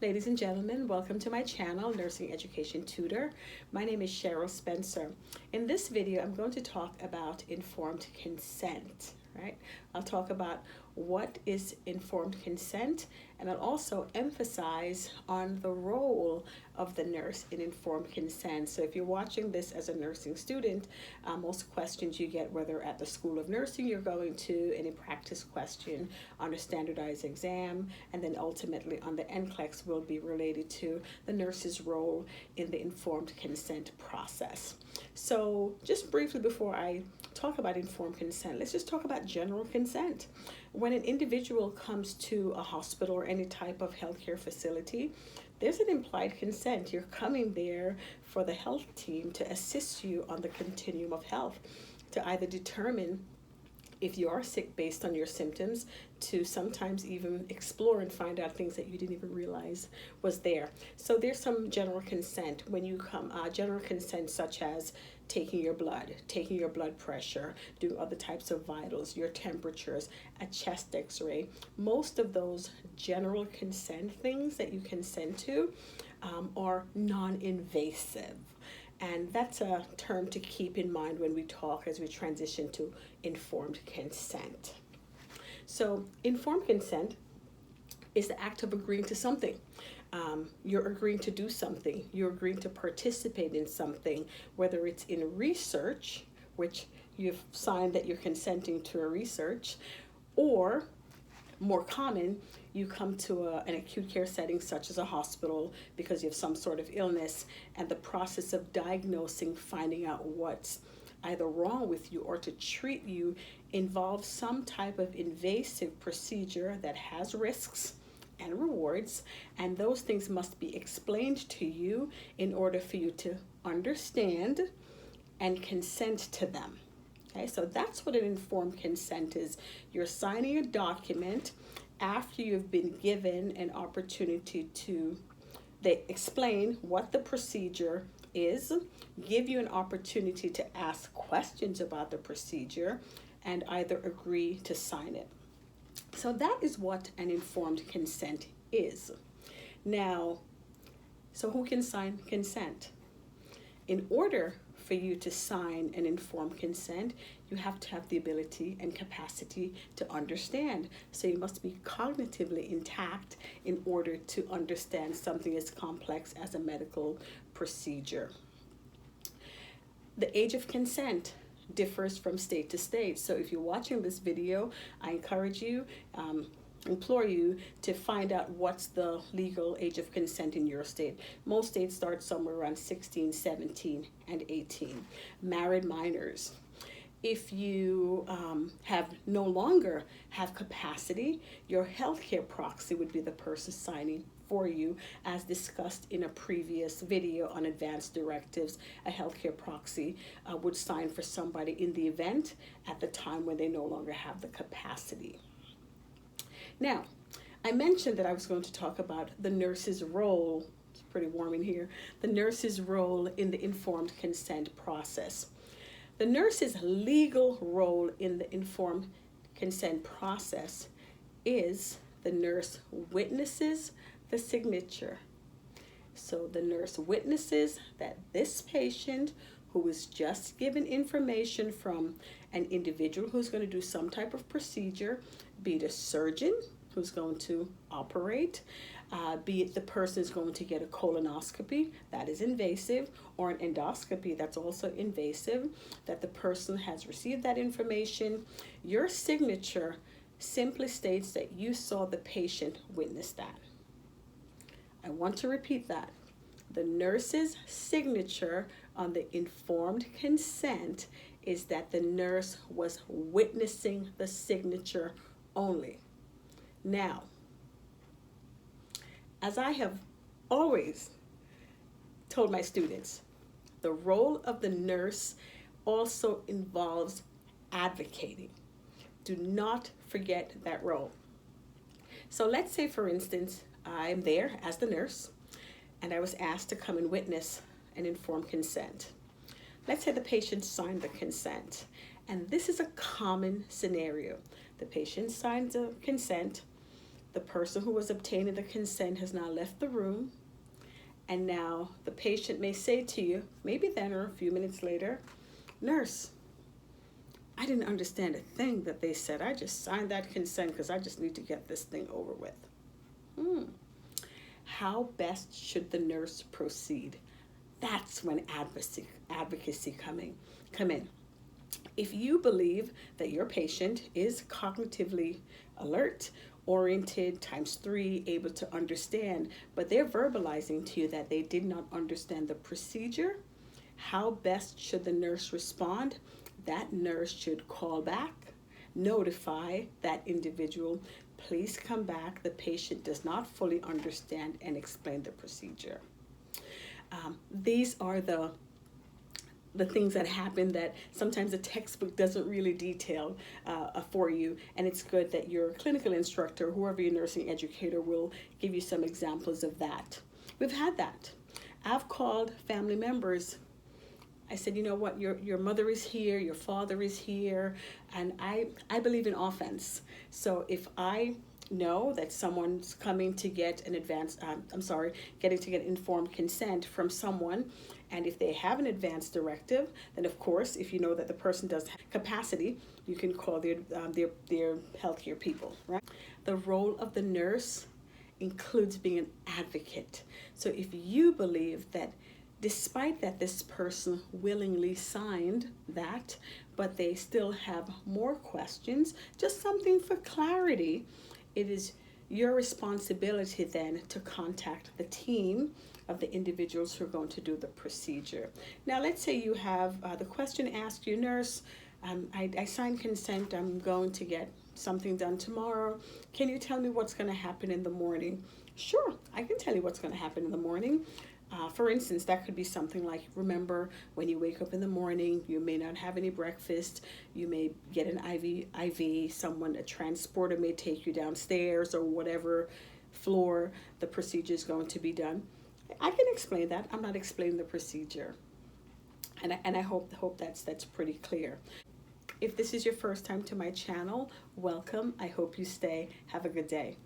Ladies and gentlemen, welcome to my channel, Nursing Education Tutor. My name is Cheryl Spencer. In this video, I'm going to talk about informed consent, right? I'll talk about what is informed consent, and I'll also emphasize on the role of the nurse in informed consent. So if you're watching this as a nursing student, most questions you get, whether at the School of Nursing you're going to, any practice question on a standardized exam, and then ultimately on the NCLEX will be related to the nurse's role in the informed consent process. So just briefly before I talk about informed consent, let's just talk about general consent. When an individual comes to a hospital or any type of healthcare facility, there's an implied consent. You're coming there for the health team to assist you on the continuum of health, to either determine if you are sick based on your symptoms, to sometimes even explore and find out things that you didn't even realize was there. So there's some general consent when you come, general consent such as taking your blood pressure, doing other types of vitals, your temperatures, a chest x-ray. Most of those general consent things that you consent to are non-invasive. And that's a term to keep in mind when we talk as we transition to informed consent. So informed consent is the act of agreeing to something. You're agreeing to do something. You're agreeing to participate in something, whether it's in research, which you've signed that you're consenting to a research, or more common, you come to an acute care setting such as a hospital because you have some sort of illness, and the process of diagnosing, finding out what's either wrong with you or to treat you involves some type of invasive procedure that has risks and rewards, and those things must be explained to you in order for you to understand and consent to them. Okay, so that's what an informed consent is. You're signing a document after you've been given an opportunity to, they explain what the procedure is, give you an opportunity to ask questions about the procedure, and either agree to sign it. So that is what an informed consent is. Now, so who can sign consent? In order for you to sign an informed consent, you have to have the ability and capacity to understand. So you must be cognitively intact in order to understand something as complex as a medical procedure. The age of consent differs from state to state. So if you're watching this video, I encourage you, implore you to find out what's the legal age of consent in your state. Most states start somewhere around 16, 17, and 18. Married minors. If you no longer have capacity, your healthcare proxy would be the person signing for you, as discussed in a previous video on advanced directives. A healthcare proxy would sign for somebody in the event at the time when they no longer have the capacity. Now, I mentioned that I was going to talk about the nurse's role. It's pretty warm in here. The nurse's role in the informed consent process. The nurse's legal role in the informed consent process is the nurse witnesses the signature. So the nurse witnesses that this patient, who was just given information from an individual who's going to do some type of procedure, be it a surgeon who's going to operate, be it the person is going to get a colonoscopy, that is invasive, or an endoscopy, that's also invasive, that the person has received that information. Your signature simply states that you saw the patient witness that. I want to repeat that. The nurse's signature on the informed consent is that the nurse was witnessing the signature only. Now, as I have always told my students, the role of the nurse also involves advocating. Do not forget that role. So let's say, for instance, I'm there as the nurse, and I was asked to come and witness an informed consent. Let's say the patient signed the consent, and this is a common scenario. The patient signs a consent, The person who was obtaining the consent has now left the room, and now the patient may say to you, maybe then or a few minutes later, "Nurse, I didn't understand a thing that they said. I just signed that consent because I just need to get this thing over with." How best should the nurse proceed? That's when advocacy come in. If you believe that your patient is cognitively alert, oriented, ×3, able to understand, but they're verbalizing to you that they did not understand the procedure, how best should the nurse respond? That nurse should call back, notify that individual, "Please come back. The patient does not fully understand," and explain the procedure. These are the things that happen that sometimes the textbook doesn't really detail for you, and it's good that your clinical instructor, whoever your nursing educator, will give you some examples of that. We've had that. I've called family members. I said, "You know what, your mother is here, your father is here," and I believe in offense. So if I know that someone's coming to get getting to get informed consent from someone, and if they have an advance directive, then of course, if you know that the person does have capacity, you can call their healthcare people, right? The role of the nurse includes being an advocate. So if you believe that despite that this person willingly signed that, but they still have more questions, just something for clarity, it is your responsibility then to contact the team of the individuals who are going to do the procedure. Now, let's say you have the question asked you, "Nurse, I signed consent, I'm going to get something done tomorrow. Can you tell me what's going to happen in the morning?" Sure, I can tell you what's going to happen in the morning. For instance, that could be something like, remember, when you wake up in the morning, you may not have any breakfast, you may get an IV, a transporter may take you downstairs or whatever floor the procedure is going to be done. I can explain that. I'm not explaining the procedure. And I hope that's pretty clear. If this is your first time to my channel, welcome. I hope you stay. Have a good day.